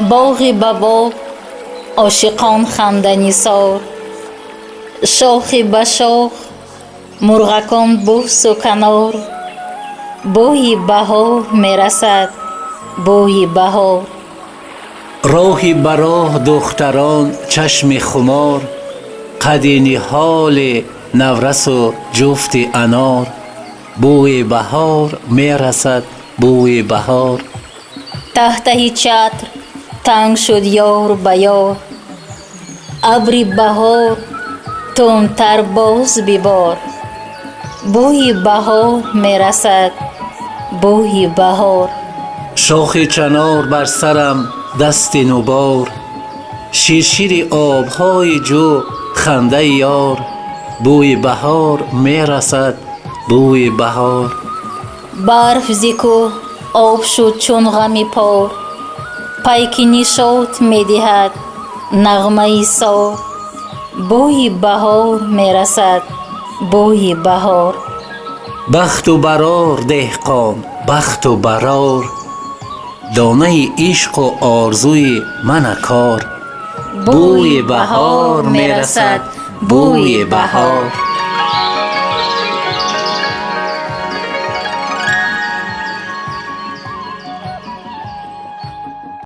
باغی به باغ عاشقان خندنی سار، شاخی به شاخ مرغکان بوس و کنار، بوی بهار می رسد بوی بهار. راهی به راه دختران چشم خمار، قد نهال نورس و جفت انار، بوی بهار می رسد بوی بهار. تحته چتر تنگ شد یار به یار، ابر بهار تندتر باز ببار، بوی بهار می رسد بوی بهار. شاخ چنار بر سرم دست نوبار، شیرشیر آبهای جو خنده یار، بوی بهار می رسد بوی بهار. برف ز کوه آب شد چون غم پار، پیک نشاط می دهد نغمه سار، بوی بهار می رسد بوی بهار. بخت و برار دهقان بخت و برار، دانه عشق و آرزوی من کار، بوی بهار می رسد بوی بهار.